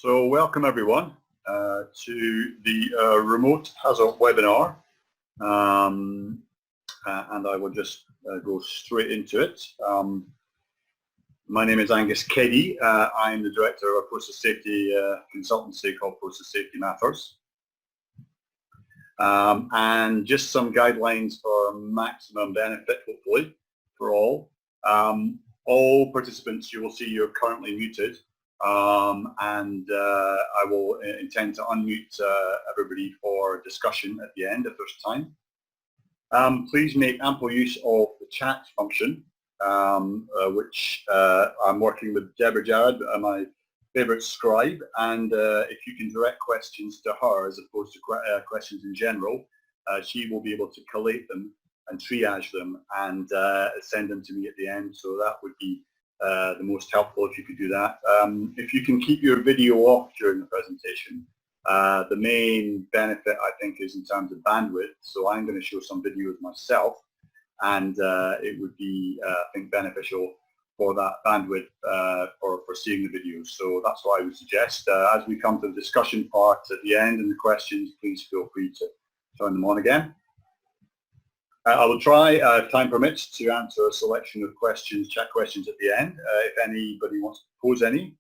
So welcome everyone to the remote HAZOP webinar, and I will just go straight into it. My name is Angus Keddy. I'm the director of a process safety consultancy called Process Safety Matters. And just some guidelines for maximum benefit, hopefully, for all. All participants, you will see you're currently muted. And I will intend to unmute everybody for discussion at the end if there's time. Please make ample use of the chat function, which I'm working with Deborah Jarrett, my favourite scribe, and if you can direct questions to her as opposed to questions in general, she will be able to collate them and triage them and send them to me at the end, so that would be the most helpful if you could do that. If you can keep your video off during the presentation, the main benefit I think is in terms of bandwidth, so I'm going to show some videos myself, and it would be I think beneficial for that bandwidth for seeing the videos. So that's what I would suggest. As we come to the discussion part at the end and the questions, please feel free to turn them on again. I will try, if time permits, to answer a selection of questions, chat questions at the end, if anybody wants to pose any.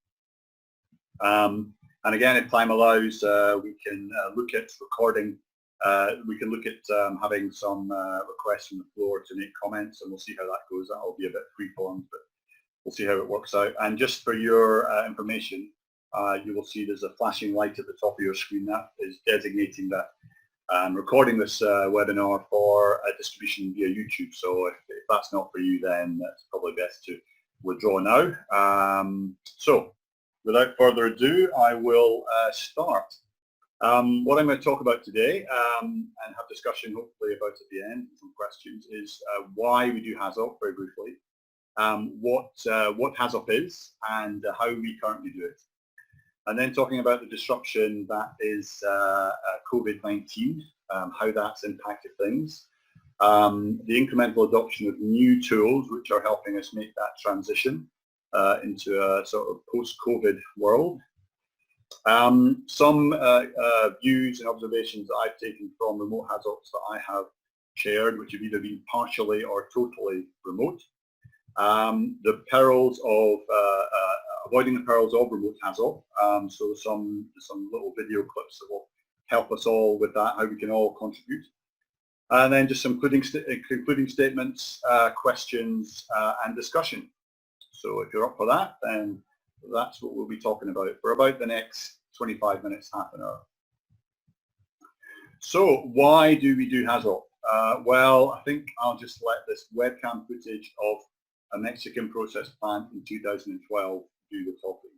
And again, if time allows, we can look at recording. We can look at having some requests from the floor to make comments, and we'll see how that goes. That will be a bit free-formed, but we'll see how it works out. And just for your information, you will see there's a flashing light at the top of your screen that is designating that I'm recording this webinar for distribution via YouTube. So if that's not for you, then it's probably best to withdraw now. So without further ado, I will start. What I'm going to talk about today and have discussion hopefully about at the end, some questions, is why we do HAZOP very briefly, what HAZOP is and how we currently do it. And then talking about the disruption that is COVID-19, how that's impacted things, the incremental adoption of new tools which are helping us make that transition into a sort of post-COVID world. Some views and observations that I've taken from remote HAZOPs that I have shared, which have either been partially or totally remote. The perils of avoiding the perils of remote HAZOP. So some little video clips that will help us all with that, how we can all contribute. And then just some concluding statements, questions, and discussion. So if you're up for that, then that's what we'll be talking about for about the next 25 minutes, half an hour. So why do we do HAZOP? Well, I think I'll just let this webcam footage of a Mexican process plant in 2012 do the talking.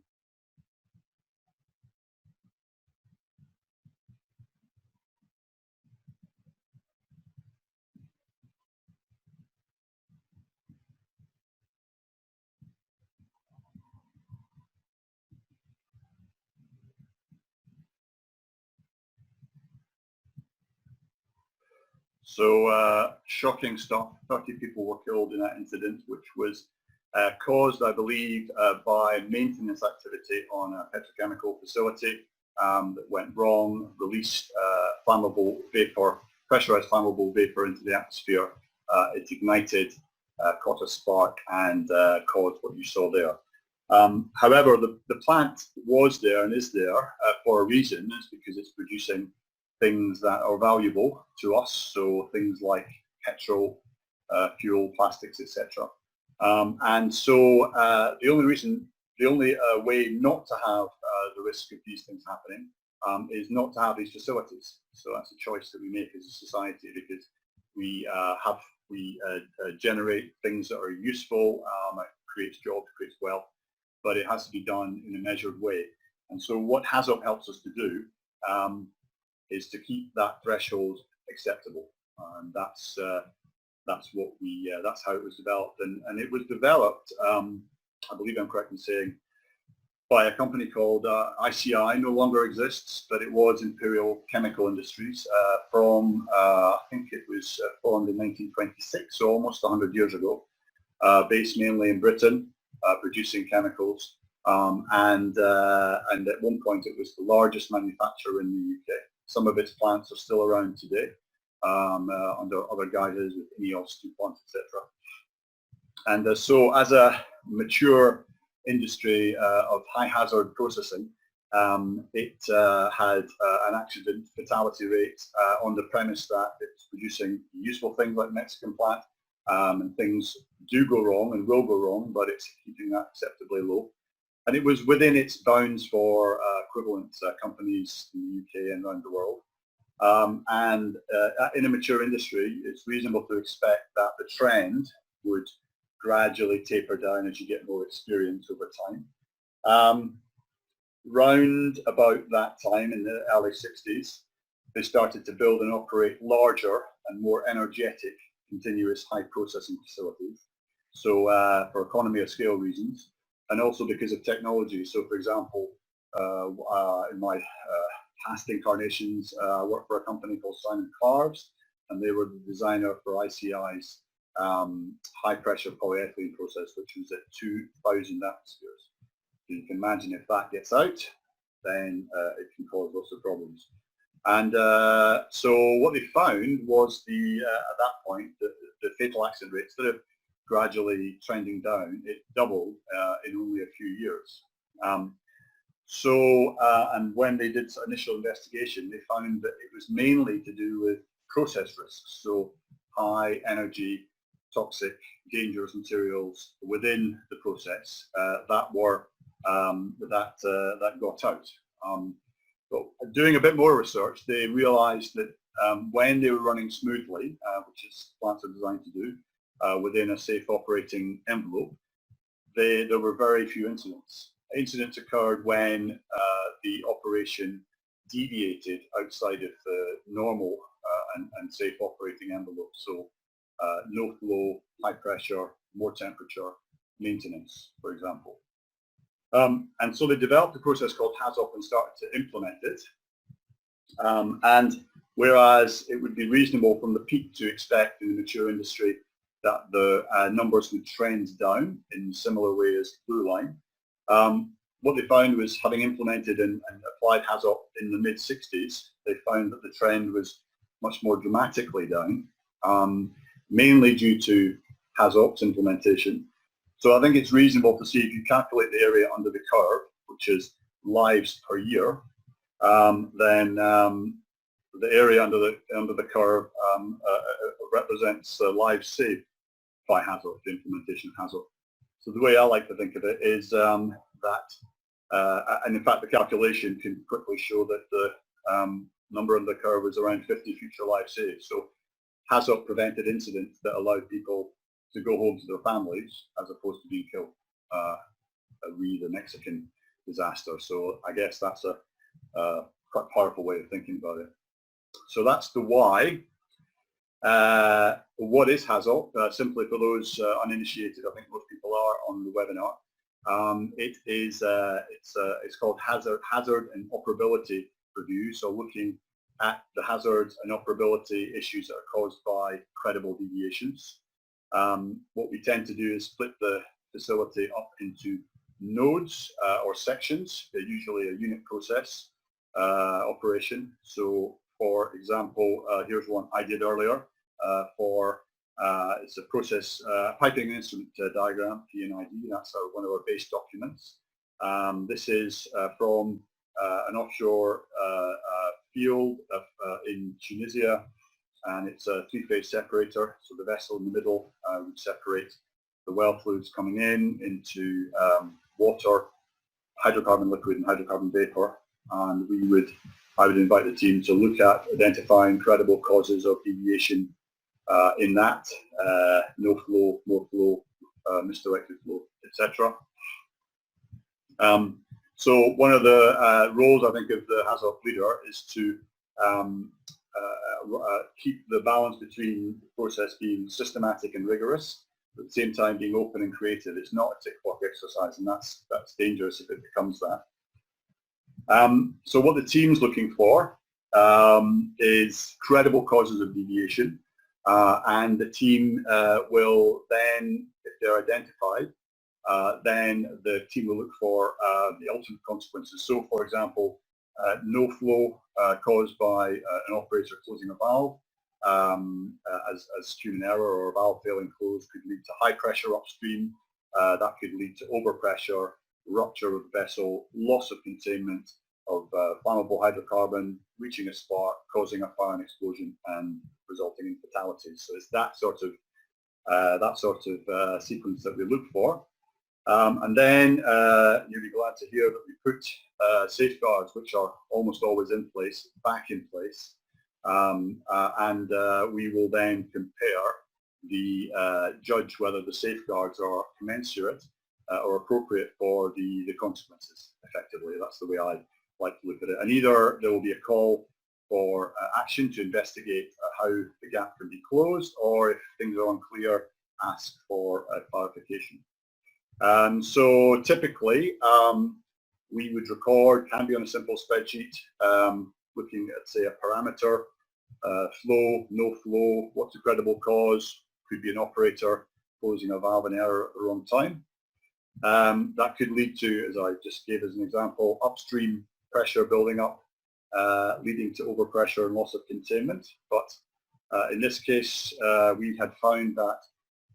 So shocking stuff. 30 people were killed in that incident, which was caused, I believe, by maintenance activity on a petrochemical facility that went wrong, released flammable vapor, pressurized flammable vapor into the atmosphere. It ignited, caught a spark, and caused what you saw there. However, the plant was there and is there for a reason. It's because it's producing things that are valuable to us, so things like petrol, fuel, plastics, etc. And so the only way not to have the risk of these things happening is not to have these facilities. So that's a choice that we make as a society, because we generate things that are useful, it creates jobs, creates wealth, but it has to be done in a measured way. And so what HAZOP helps us to do is to keep that threshold acceptable, and that's what that's how it was developed, and it was developed, I believe I'm correct in saying, by a company called ICI. No longer exists, but it was Imperial Chemical Industries from I think it was formed in 1926, so almost 100 years ago, based mainly in Britain, producing chemicals. and at one point it was the largest manufacturer in the UK. Some of its plants are still around today under other guises with EOS, DuPont, etc. And so as a mature industry of high hazard processing, it had an accident fatality rate on the premise that it's producing useful things like Mexican plant, and things do go wrong and will go wrong, but it's keeping that acceptably low. And it was within its bounds for equivalent companies in the UK and around the world. In a mature industry, it's reasonable to expect that the trend would gradually taper down as you get more experience over time. Round about that time in the early 60s, they started to build and operate larger and more energetic continuous high processing facilities. So for economy of scale reasons, and also because of technology. So for example, in my past incarnations, I worked for a company called Simon Carves, and they were the designer for ICI's high pressure polyethylene process, which was at 2,000 atmospheres. So you can imagine if that gets out, then it can cause lots of problems. And so what they found was at that point, the fatal accident rates that have gradually trending down, it doubled in only a few years. And when they did initial investigation, they found that it was mainly to do with process risks, so high energy, toxic, dangerous materials within the process that got out. But doing a bit more research, they realized that when they were running smoothly, which is plants are designed to do, within a safe operating envelope, there were very few incidents. Incidents occurred when the operation deviated outside of the normal and safe operating envelope. So no flow, high pressure, more temperature, maintenance, for example. And so they developed a process called HAZOP and started to implement it. And whereas it would be reasonable from the peak to expect in the mature industry that the numbers would trend down in a similar way as blue line, what they found was, having implemented and applied HAZOP in the mid-60s, they found that the trend was much more dramatically down, mainly due to HAZOP's implementation. So I think it's reasonable to see, if you calculate the area under the curve, which is lives per year, then the area under the curve represents lives saved by HAZOP, the implementation of HAZOP. So the way I like to think of it is that, and in fact the calculation can quickly show that the number on the curve is around 50 future lives saved. So HAZOP prevented incidents that allowed people to go home to their families as opposed to being killed, the Mexican disaster. So I guess that's a quite powerful way of thinking about it. So that's the why. What is HAZOP? Simply for those uninitiated, I think most people are on the webinar. It's called hazard and operability review. So looking at the hazards and operability issues that are caused by credible deviations. What we tend to do is split the facility up into nodes or sections. They're usually a unit process operation. So for example, here's one I did earlier it's a process piping and instrument diagram, P&ID. That's one of our base documents. This is from an offshore field in Tunisia, and it's a three-phase separator. So the vessel in the middle would separate the well fluids coming in into water, hydrocarbon liquid and hydrocarbon vapor, and I would invite the team to look at identifying credible causes of deviation in that, no flow, more flow, misdirected flow, etc. So one of the roles, I think, of the HAZOP leader is to keep the balance between the process being systematic and rigorous, but at the same time being open and creative. It's not a tick box exercise, and that's dangerous if it becomes that. So what the team's looking for is credible causes of deviation, and the team will then, if they're identified, then the team will look for the ultimate consequences. So, for example, no flow caused by an operator closing a valve as human error, or a valve failing close could lead to high pressure upstream. That could lead to overpressure, rupture of the vessel, loss of containment of flammable hydrocarbon, reaching a spark, causing a fire and explosion, and resulting in fatalities. So it's that sort of sequence that we look for. And then you'll be glad to hear that we put safeguards, which are almost always in place, back in place. And we will then compare judge whether the safeguards are commensurate or appropriate for the consequences, effectively. That's the way I like to look at it. And either there will be a call for action to investigate how the gap can be closed, or if things are unclear, ask for clarification. So typically, we would record, can be on a simple spreadsheet, looking at, say, a parameter, flow, no flow, what's a credible cause, could be an operator closing a valve in error at the wrong time. That could lead to, as I just gave as an example, upstream pressure building up, leading to overpressure and loss of containment. But in this case, we had found that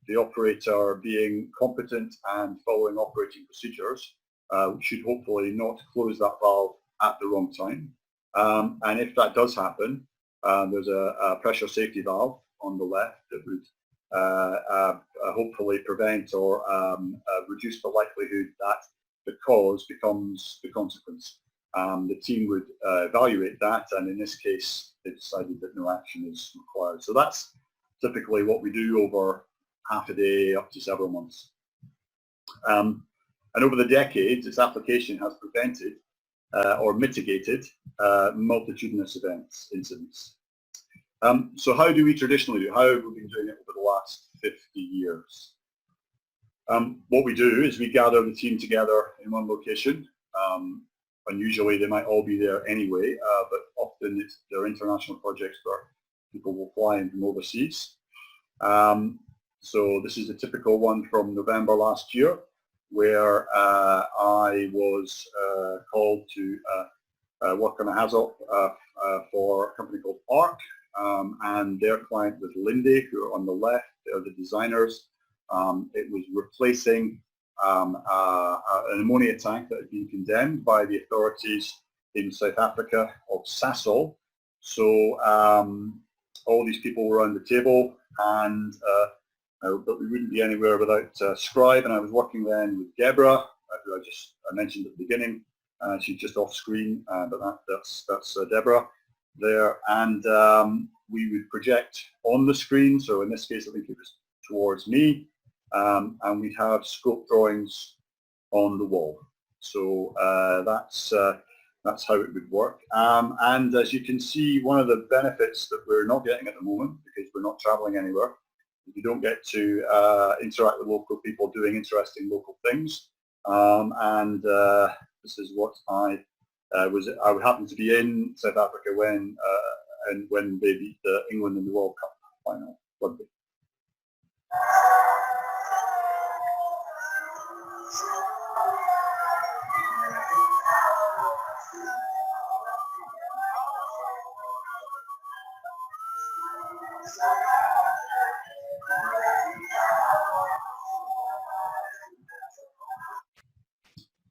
the operator being competent and following operating procedures should hopefully not close that valve at the wrong time. And if that does happen, there's a pressure safety valve on the left that would hopefully prevent or reduce the likelihood that the cause becomes the consequence. The team would evaluate that, and in this case, they decided that no action is required. So that's typically what we do over half a day up to several months. And over the decades, its application has prevented or mitigated multitudinous incidents. So how do we traditionally do? How have we been doing it over the last 50 years? What we do is we gather the team together in one location. And usually they might all be there anyway, but often they're international projects where people will fly in from overseas. So this is a typical one from November last year, where I was called to work on a HAZOP for a company called ARC, and their client was Linde, who are on the left. They're the designers. It was replacing an ammonia tank that had been condemned by the authorities in South Africa of Sasol. So all these people were around the table, and but we wouldn't be anywhere without Scribe, and I was working then with Deborah, who I mentioned at the beginning. She's just off screen, but that's Deborah there, and we would project on the screen. So in this case, I think it was towards me, and we'd have scope drawings on the wall. So that's how it would work. And as you can see, one of the benefits that we're not getting at the moment, because we're not traveling anywhere, you don't get to interact with local people doing interesting local things. And this is what I happened to be in South Africa when they beat England in the World Cup final rugby.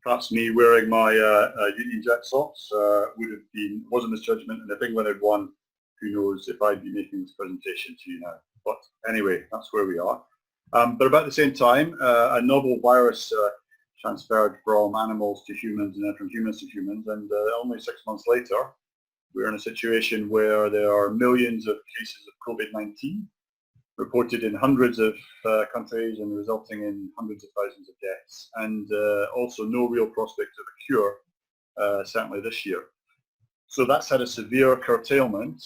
Perhaps me wearing my Union Jack socks was a misjudgment, and if England had won, who knows if I'd be making this presentation to you now. But anyway, that's where we are. But about the same time, a novel virus transferred from animals to humans and then from humans to humans, and only 6 months later, we're in a situation where there are millions of cases of COVID-19 reported in hundreds of countries and resulting in hundreds of thousands of deaths, and also no real prospect of a cure, certainly this year. So that's had a severe curtailment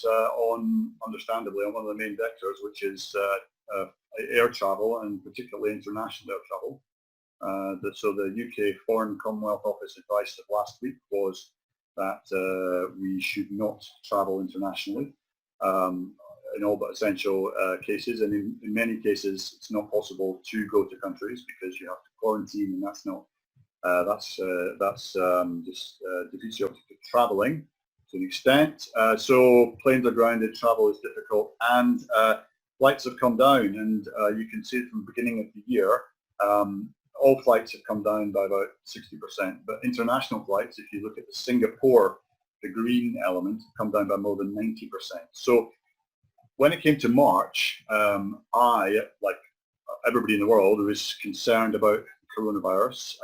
understandably, on one of the main vectors, which is air travel, and particularly international air travel. So the UK Foreign Commonwealth Office advice of last week was that we should not travel internationally in all but essential cases, and in many cases it's not possible to go to countries because you have to quarantine, and that's not just defeats the object of traveling to an extent. So planes are grounded, travel is difficult, and flights have come down, and you can see it from the beginning of the year. All flights have come down by about 60%, but international flights, if you look at the Singapore, the green element, have come down by more than 90%. So when it came to March, I, like everybody in the world, was concerned about coronavirus.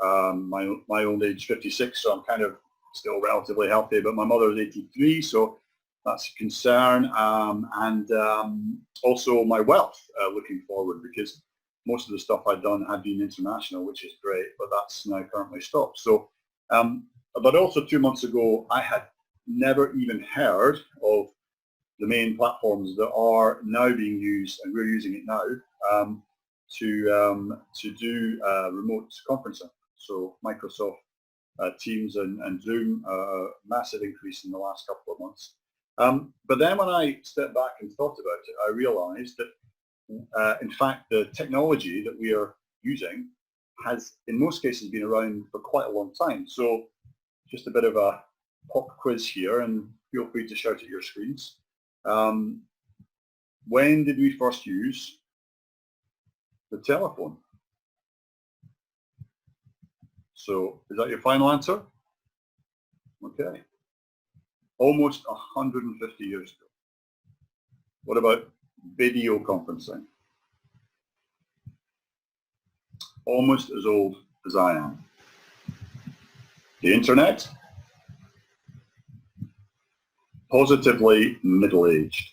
My own age, 56, so I'm kind of still relatively healthy, but my mother is 83, so that's a concern, and also my wealth looking forward, because most of the stuff I'd done had been international, which is great, but that's now currently stopped. So, but also 2 months ago, I had never even heard of the main platforms that are now being used, and we're using it now, to do remote conferencing. So Microsoft Teams and Zoom, massive increase in the last couple of months. But then when I stepped back and thought about it, I realized that in fact, the technology that we are using has, in most cases, been around for quite a long time. So just a bit of a pop quiz here, and feel free to shout at your screens. When did we first use the telephone? So is that your final answer? Okay. Almost 150 years ago. What about video conferencing? Almost as old as I am. The internet? Positively middle-aged.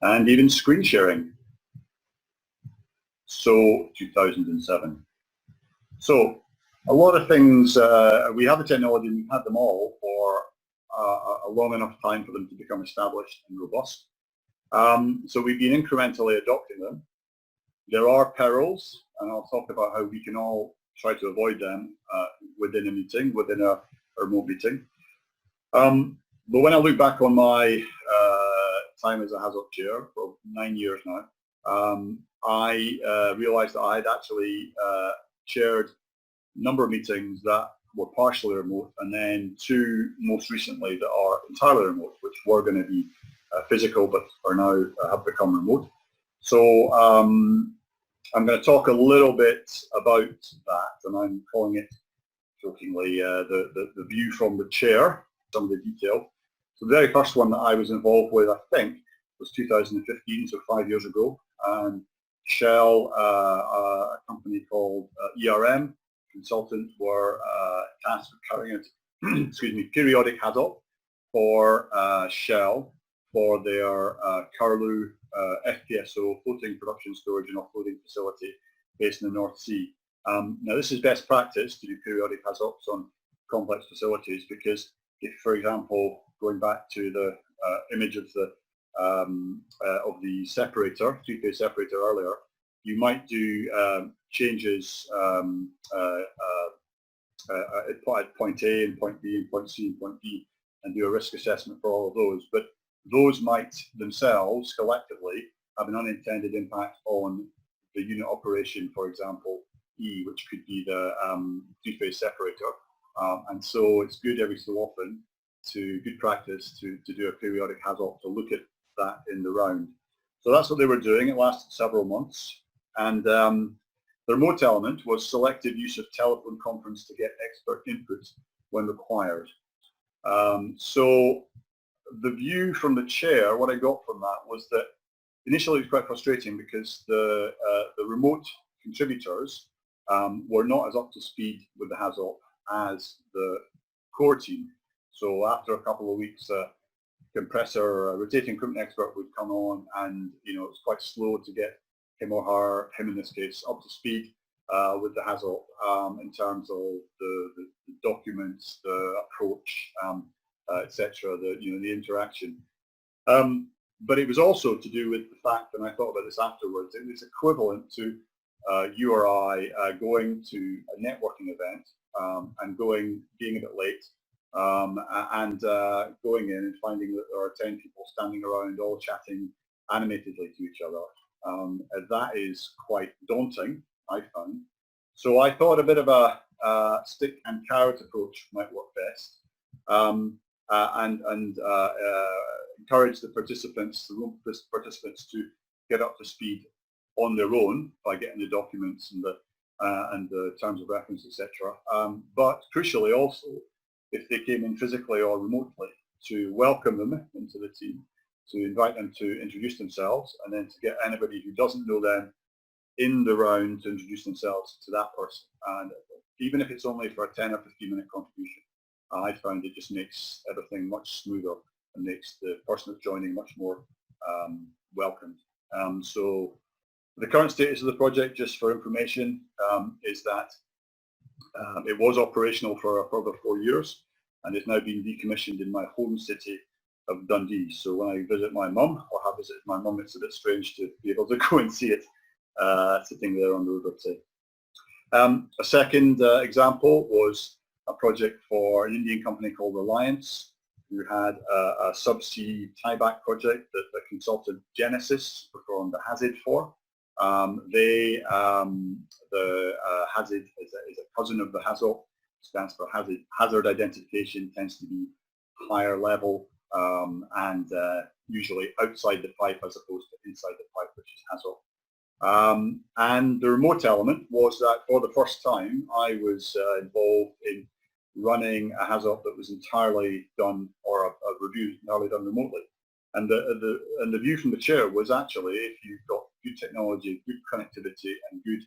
And even screen sharing. So 2007. So a lot of things, we have the technology, we've had them all for a long enough time for them to become established and robust. So we've been incrementally adopting them. There are perils, and I'll talk about how we can all try to avoid them within a meeting, within a remote meeting. But when I look back on my time as a HAZOP chair for 9 years now, I realized that I had actually chaired a number of meetings that were partially remote, and then 2 most recently that are entirely remote, which were going to be physical but are now have become remote. So I'm going to talk a little bit about that, and I'm calling it, jokingly, the view from the chair, some of the detail. So the very first one that I was involved with, I think, was 2015, so 5 years ago, and Shell, a company called ERM Consultant, were tasked with carrying out excuse me, periodic HAZOP for Shell for their Carlu FPSO, floating production storage and offloading facility based in the North Sea. Now this is best practice to do periodic HAZOPs on complex facilities, because if, for example, going back to the image of the separator, three-phase separator earlier, you might do changes at point A and point B and point C and point D, and do a risk assessment for all of those. But those might themselves collectively have an unintended impact on the unit operation, for example, E, which could be the three-phase separator. And so it's good every so often, good practice to do a periodic HAZOP to look at that in the round. So that's what they were doing. It lasted several months. And the remote element was selective use of telephone conference to get expert input when required. So the view from the chair, what I got from that was that initially it was quite frustrating, because the remote contributors were not as up to speed with the HAZOP as the core team. So after a couple of weeks, compressor, a rotating equipment expert would come on, and it was quite slow to get him or her, him in this case, up to speed with the HAZOP in terms of the documents, the approach, etc., the interaction. But it was also to do with the fact, and I thought about this afterwards, it was equivalent to you or I going to a networking event and being a bit late, and going in and finding that there are 10 people standing around all chatting animatedly to each other. That is quite daunting, I found. So I thought a bit of a stick and carrot approach might work best, and encourage the participants, to get up to speed on their own by getting the documents and the terms of reference, etc. But crucially also, if they came in physically or remotely, to welcome them into the team, to invite them to introduce themselves, and then to get anybody who doesn't know them in the round to introduce themselves to that person. And even if it's only for a 10 or 15-minute contribution, I found it just makes everything much smoother and makes the person that's joining much more welcomed. So the current status of the project, just for information, is that it was operational for a further 4 years, and it's now been decommissioned in my home city of Dundee. So when I visit my mum, or have visited my mum, it's a bit strange to be able to go and see it sitting there on the River Tay. A second example was a project for an Indian company called Reliance, who had a subsea tieback project that the consultant Genesis performed the HAZOP for. The HAZOP is a cousin of the HAZOP, stands for hazard identification, tends to be higher level and usually outside the pipe as opposed to inside the pipe, which is HAZOP. And the remote element was that for the first time I was involved in running a HAZOP that was entirely done, or a review entirely done remotely. And the view from the chair was actually, if you've got good technology, good connectivity and good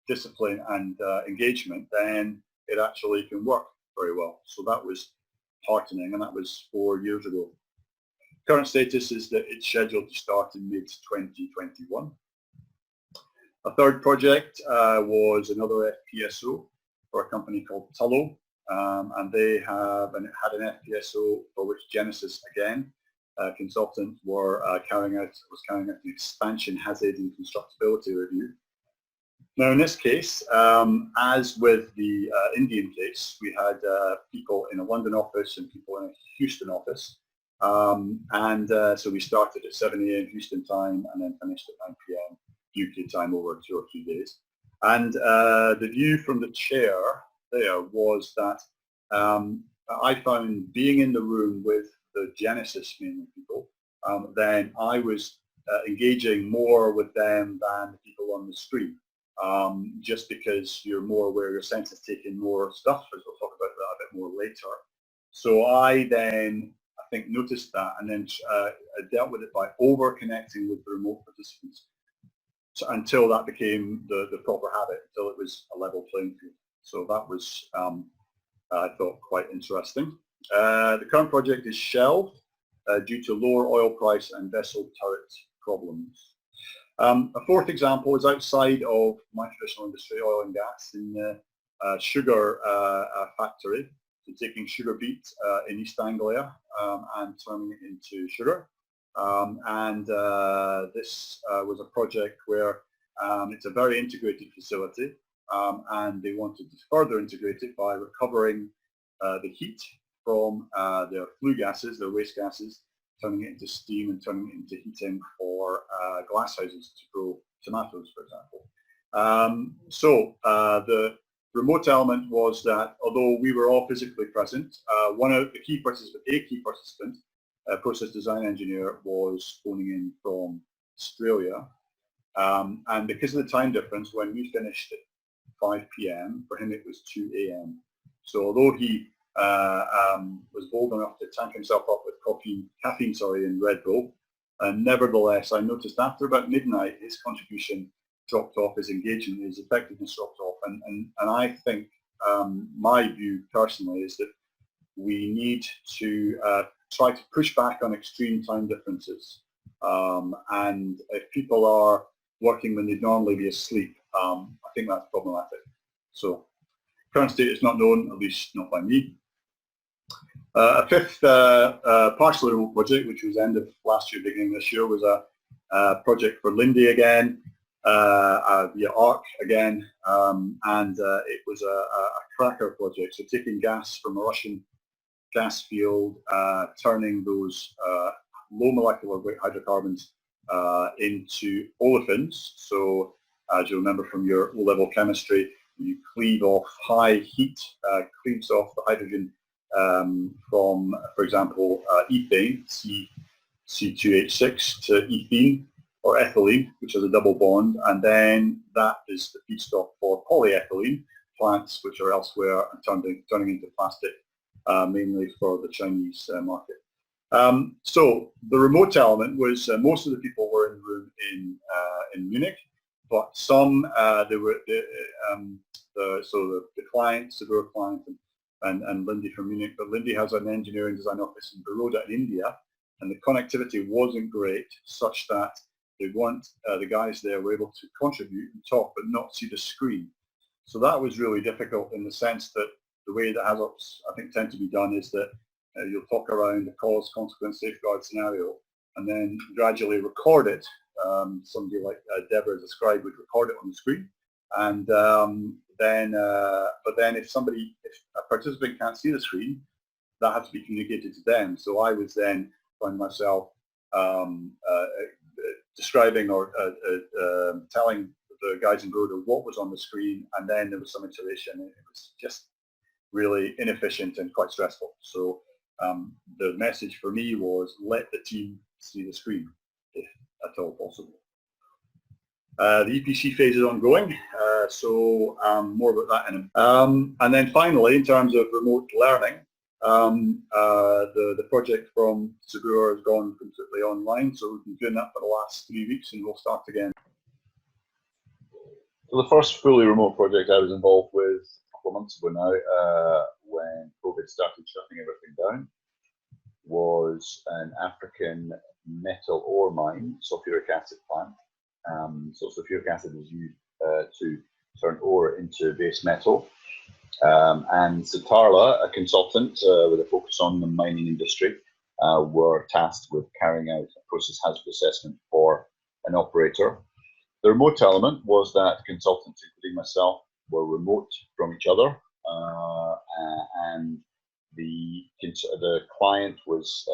discipline and engagement, then it actually can work very well. So that was heartening, and that was 4 years ago. Current status is that it's scheduled to start in mid-2021. A third project was another FPSO for a company called Tullow, and they had an FPSO for which Genesis, again, consultant, was carrying out an expansion hazard and constructability review. Now in this case, as with the Indian case, we had people in a London office and people in a Houston office. So we started at 7 a.m. Houston time and then finished at 9 p.m. UK time over 2 or 3 days. And the view from the chair there was that I found, being in the room with the Genesis mainly people, then I was engaging more with them than the people on the screen. Just because you're more aware, your sense is taking more stuff, as we'll talk about that a bit more later. So I then, I think, noticed that, and then dealt with it by over-connecting with the remote participants, so until that became the proper habit, until it was a level playing field. So that was, I thought, quite interesting. The current project is shelved due to lower oil price and vessel turret problems. A fourth example is outside of my traditional industry, oil and gas, in the sugar factory. So taking sugar beet in East Anglia and turning it into sugar. This was a project where it's a very integrated facility, and they wanted to further integrate it by recovering the heat from their flue gases, their waste gases, turning it into steam and turning it into heating for glass houses to grow tomatoes, for example. The remote element was that although we were all physically present, one of the key participant, a process design engineer, was phoning in from Australia. And because of the time difference, when we finished at 5 p.m, for him it was 2 a.m. So although he was bold enough to tank himself up with caffeine and Red Bull, nevertheless, I noticed after about midnight his contribution dropped off, his engagement, his effectiveness dropped off, and I think my view personally is that we need to try to push back on extreme time differences, and if people are working when they'd normally be asleep, I think that's problematic. So current state is not known, at least not by me. A fifth partially remote project, which was end of last year, beginning this year, was a project for Linde again, via ARC again, and it was a cracker project, so taking gas from a Russian gas field, turning those low molecular weight hydrocarbons into olefins. So as you remember from your O-level chemistry, you cleave off high heat, cleaves off the hydrogen from, for example, ethane, C2H6 to ethene, or ethylene, which is a double bond, and then that is the feedstock for polyethylene plants, which are elsewhere and turning into plastic, mainly for the Chinese market. So the remote element was most of the people were in the room in Munich, but some there were the client, Sabur client, and Lindy from Munich. But Lindy has an engineering design office in Baroda in India, and the connectivity wasn't great, such that they weren't the guys there were able to contribute and talk, but not see the screen. So that was really difficult in the sense that the way that HAZOPs I think tend to be done is that you'll talk around the cause, consequence, safeguard scenario, and then gradually record it. Somebody like Deborah, as a scribe, would record it on the screen, and but then if a participant can't see the screen, that has to be communicated to them. So I was then find myself describing or telling the guys in Broder what was on the screen, and then there was some iteration. It was just really inefficient and quite stressful. So the message for me was let the team see the screen if at all possible. The EPC phase is ongoing, so more about that in a minute. And then finally, in terms of remote learning, the project from Sabur has gone completely online, so we've been doing that for the last 3 weeks, and we'll start again. So the first fully remote project I was involved with a couple of months ago now, when COVID started shutting everything down, was an African metal ore mine, sulfuric acid plant. So sulfuric acid is used to turn ore into base metal. And Satarla, a consultant with a focus on the mining industry, were tasked with carrying out a process hazard assessment for an operator. The remote element was that consultants, including myself, were remote from each other, and the client was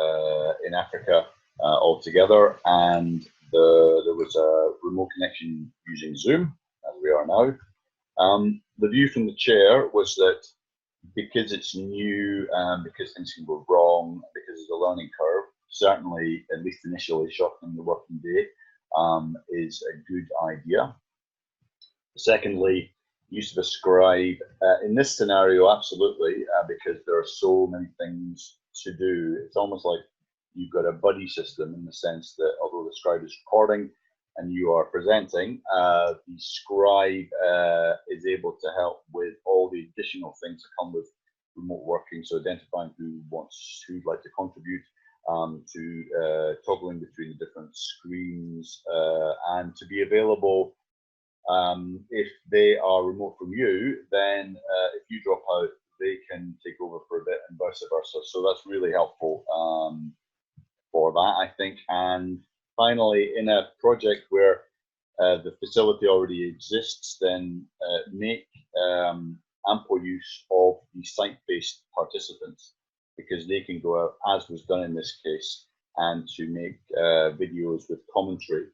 in Africa altogether, and there was a remote connection using Zoom, as we are now. The view from the chair was that because it's new, because things can go wrong, because it's a learning curve, certainly, at least initially, shortening the working day is a good idea. Secondly, use of a scribe. In this scenario, absolutely, because there are so many things to do. It's almost like you've got a buddy system in the sense that although the scribe is recording and you are presenting, the scribe is able to help with all the additional things that come with remote working. So identifying who'd like to contribute, to toggling between the different screens, and to be available. If they are remote from you, then if you drop out, they can take over for a bit and vice versa. So that's really helpful for that, I think. And finally, in a project where the facility already exists, then make ample use of the site-based participants, because they can go out, as was done in this case, and to make videos with commentary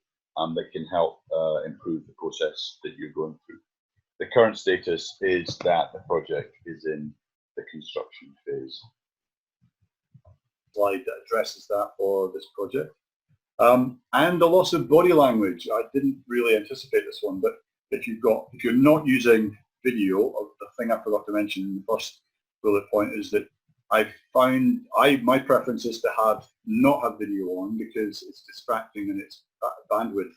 that can help improve the process that you're going through. The current status is that the project is in the construction phase. Slide that addresses that for this project. And the loss of body language. I didn't really anticipate this one, but if you're not using video, the thing I forgot to mention in the first bullet point is that my preference is to not have video on because it's distracting and it's bandwidth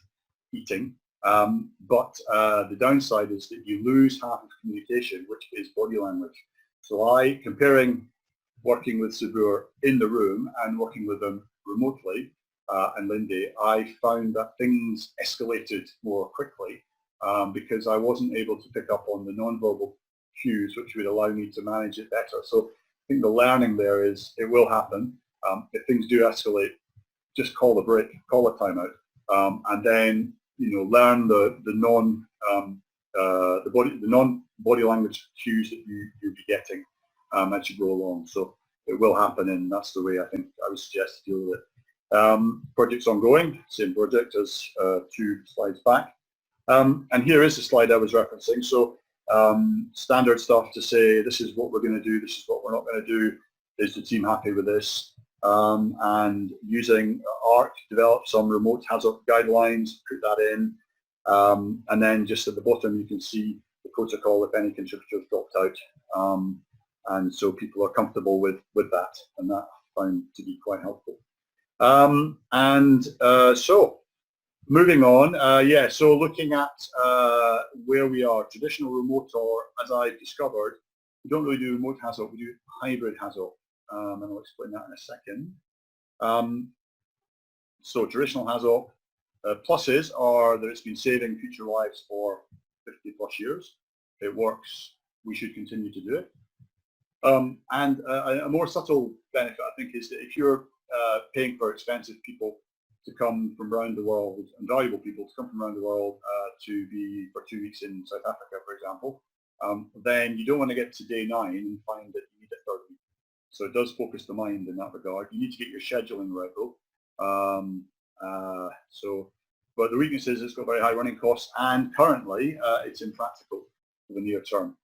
eating. But the downside is that you lose half of communication, which is body language. So comparing working with Sabur in the room and working with them remotely, and Lindy, I found that things escalated more quickly because I wasn't able to pick up on the non-verbal cues, which would allow me to manage it better. So I think the learning there is it will happen. If things do escalate, just call a break, call a timeout, and then learn the non-body language cues that you'll be getting as you go along. So it will happen, and that's the way I think I would suggest to deal with it. Project's ongoing, same project as 2 slides back. And here is the slide I was referencing. So standard stuff to say this is what we're going to do, this is what we're not going to do, is the team happy with this? And using ARC, develop some remote HAZOP guidelines, put that in. And then just at the bottom you can see the protocol if any contributors dropped out. And so people are comfortable with that, and that I found to be quite helpful. So moving on, so looking at where we are, traditional remote, or as I've discovered, we don't really do remote HAZOP, we do hybrid HAZOP, and I'll explain that in a second. So traditional HAZOP, pluses are that it's been saving future lives for 50 plus years. It works, we should continue to do it. And a more subtle benefit, I think, is that if you're paying for expensive people to come from around the world, and valuable people to come from around the world to be for 2 weeks in South Africa, for example, then you don't want to get to day 9 and find that you need a third week. So it does focus the mind in that regard. You need to get your scheduling right, though. But the weakness is it's got very high running costs, and currently it's impractical for the near term.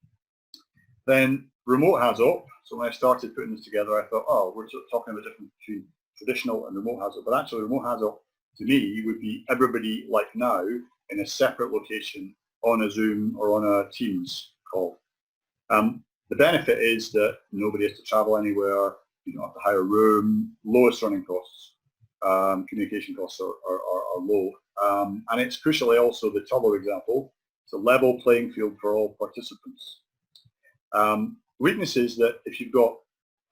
Then remote HAZOP. So when I started putting this together, I thought, oh, we're sort of talking about the difference between traditional and remote HAZOP. But actually, remote HAZOP to me would be everybody like now in a separate location on a Zoom or on a Teams call. The benefit is that nobody has to travel anywhere. You don't have to hire a room. Lowest running costs. Communication costs are low. And it's crucially also the Turbo example. It's a level playing field for all participants. Weakness is that if you've got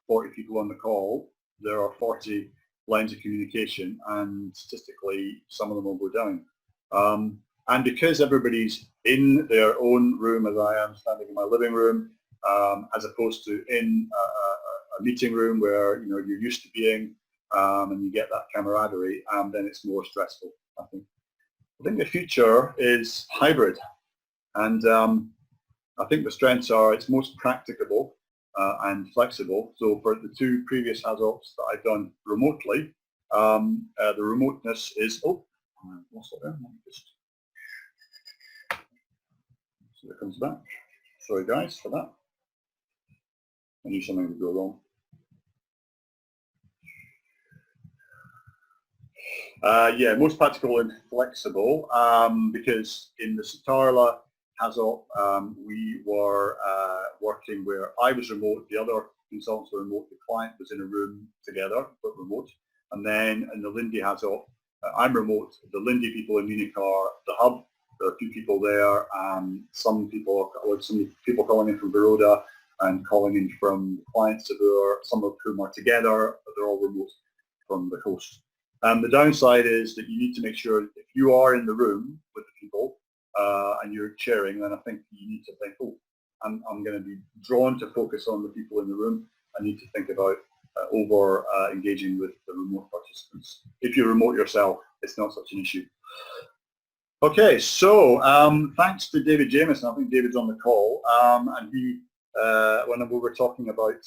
40 people on the call, there are 40 lines of communication, and statistically some of them will go down. And because everybody's in their own room, as I am standing in my living room, as opposed to in a meeting room where you're used to being, and you get that camaraderie, then it's more stressful, I think. I think the future is hybrid, and I think the strengths are it's most practicable and flexible. So for the 2 previous HAZOPs that I've done remotely, the remoteness is, oh, I lost it there. Let me just, so it comes back. Sorry guys for that. I knew something would go wrong. Most practical and flexible, because in the Satarla HAZOP, we were working where I was remote, the other consultants were remote, the client was in a room together, but remote. And then in the Lindy HAZOP, I'm remote, the Lindy people in Munich are the hub, there are 2 people there, some people calling in from Baroda and calling in from the clients, some of whom are together, but they're all remote from the host. The downside is that you need to make sure if you are in the room with the people and you're sharing, then I think you need to think, oh, I'm going to be drawn to focus on the people in the room. I need to think about engaging with the remote participants. If you remote yourself, it's not such an issue. Okay, so thanks to David Jameson. I think David's on the call, and he, when we were talking about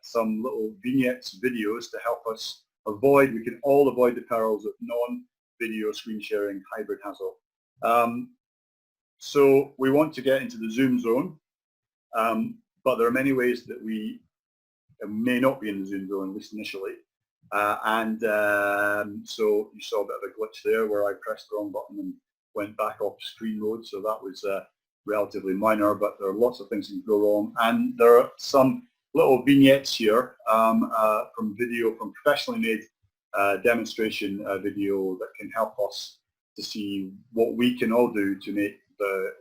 some little vignettes, videos to help us we can all avoid the perils of non-video screen sharing hybrid HAZOP. So we want to get into the Zoom zone, but there are many ways that we may not be in the Zoom zone, at least initially. So you saw a bit of a glitch there where I pressed the wrong button and went back off screen mode, so that was relatively minor, but there are lots of things that can go wrong. And there are some little vignettes here from professionally made demonstration video that can help us to see what we can all do to make the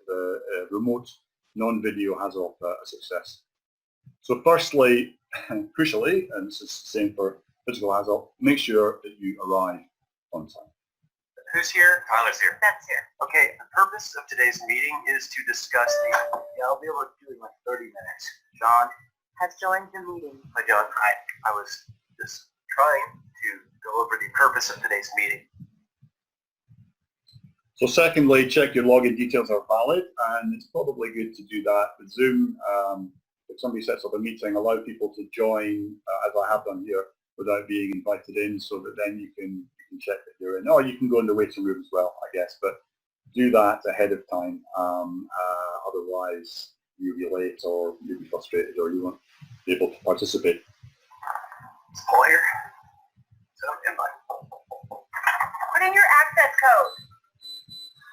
remote non-video HAZOP a success. So firstly, crucially, and this is the same for physical HAZOP, make sure that you arrive on time. Who's here? Tyler's here. That's here. Okay, the purpose of today's meeting is to discuss the, I'll be able to do it in like 30 minutes. John has joined the meeting. Hi John, I was just trying to go over the purpose of today's meeting. So secondly, check your login details are valid, and it's probably good to do that with Zoom. If somebody sets up a meeting, allow people to join, as I have done here, without being invited in, so that then you can check that you're in. Or you can go in the waiting room as well, I guess, but do that ahead of time. Otherwise, you'll be late, or you'll be frustrated, or you won't be able to participate. It's Paul here. So invite. Put in your access code.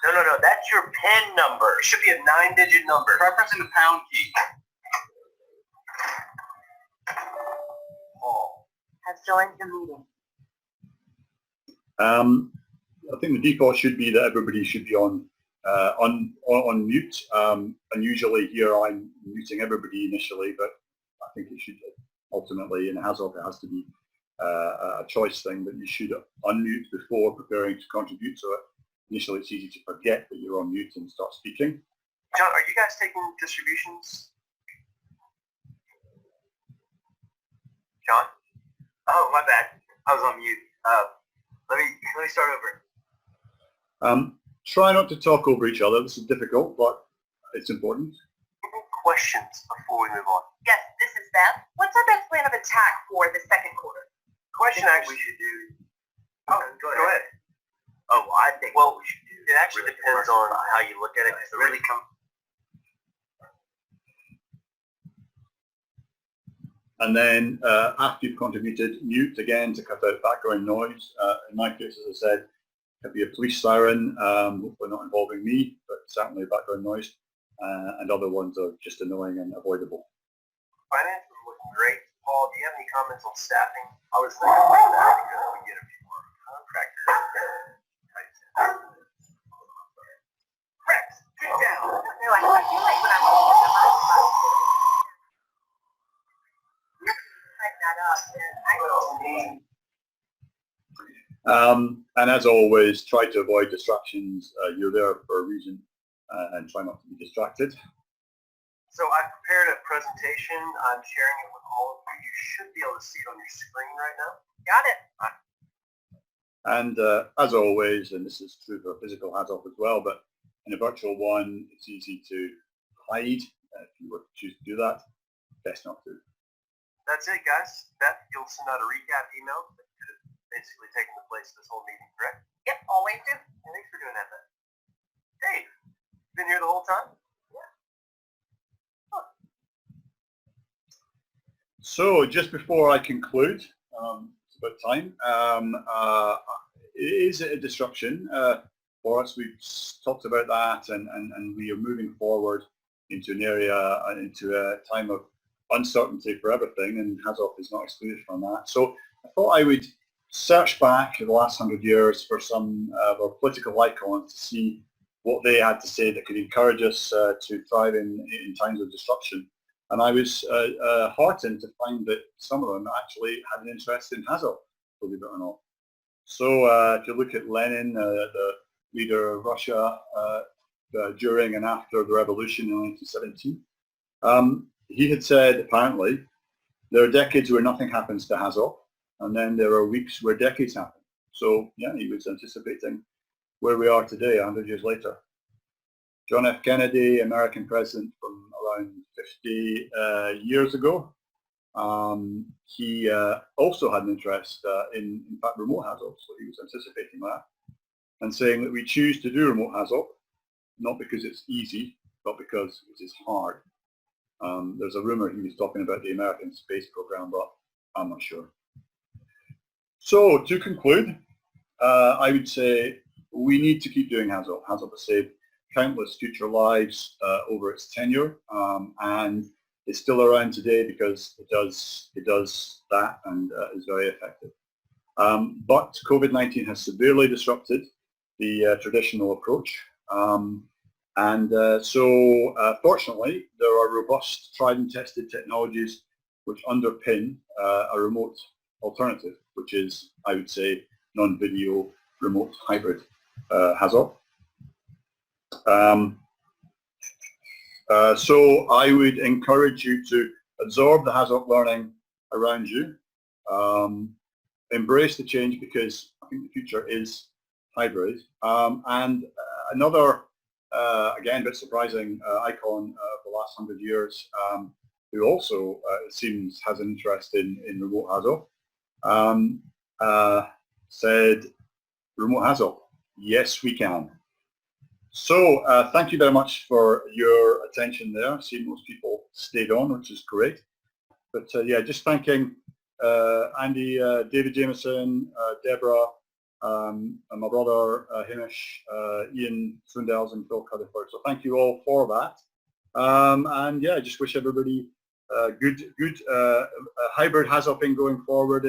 No, that's your PIN number. It should be a 9-digit number. Try pressing the pound key. Paul Has joined the meeting. I think the default should be that everybody should be on mute. And usually here I'm muting everybody initially, but I think it should ultimately, in HAZOP, it has to be a choice thing that you should unmute before preparing to contribute. So initially it's easy to forget that you're on mute and start speaking. John, are you guys taking distributions? John? Oh, my bad. I was on mute. Let me start over. Try not to talk over each other. This is difficult, but it's important. Any questions before we move on? Yes, this is Beth. What's our best plan of attack for the second quarter? Question actually should do. Oh, go ahead. Oh, I think what we should do. It actually depends on how you look at it. Because it really comes. And then after you've contributed, mute again to cut out background noise. In my case, as I said, it could be a police siren, hopefully not involving me, but certainly background noise. And other ones are just annoying and avoidable. Finance is looking great. Paul, do you have any comments on staffing? I was thinking about that because we get a few more contractors. Rex, get down. No, I feel like when I'm type that up, then I will. And as always, try to avoid distractions. You're there for a reason, and try not to be distracted. So I prepared a presentation. I'm sharing it with all of you. You should be able to see it on your screen right now. Got it. And as always, and this is true for a physical HAZOP as well, but in a virtual one, it's easy to hide. If you were to choose to do that, best not to. That's it, guys. Beth, you'll send out a recap email that could have basically taken the place of this whole meeting, correct? Yep, always do. Yeah, thanks for doing that, Beth. Dave, been here the whole time? So just before I conclude, it's about time, it is a disruption for us. We've talked about that, and we are moving forward into an area, into a time of uncertainty for everything, and HAZOP is not excluded from that. So I thought I would search back in the last 100 years for some of our political icons to see what they had to say that could encourage us to thrive in times of disruption. And I was heartened to find that some of them actually had an interest in HAZOP, believe it or not. So if you look at Lenin, the leader of Russia during and after the revolution in 1917, he had said, apparently, there are decades where nothing happens to HAZOP, and then there are weeks where decades happen. So yeah, he was anticipating where we are today, 100 years later. John F. Kennedy, American president from around 50 years ago, he also had an interest in fact, remote HAZOP, so he was anticipating that, and saying that we choose to do remote HAZOP, not because it's easy, but because it is hard. There's a rumor he was talking about the American space program, but I'm not sure. So to conclude, I would say we need to keep doing HAZOP. HAZOP has saved countless future lives over its tenure, and it's still around today because it does that and is very effective. But COVID-19 has severely disrupted the traditional approach, so fortunately there are robust, tried and tested technologies which underpin a remote alternative, which is, I would say, non-video remote hybrid HAZOP. So I would encourage you to absorb the HAZOP learning around you, embrace the change because I think the future is hybrid. And another, again, a bit surprising icon of the last 100 years, who also, it seems, has an interest in remote HAZOP, said, remote HAZOP. Yes, we can. So thank you very much for your attention there. I see most people stayed on, which is great. But yeah, just thanking Andy, David Jameson, Deborah, and my brother Hamish, Ian Swindells and Phil Cuddiford. So thank you all for that. And yeah, I just wish everybody good hybrid HAZOPing going forward.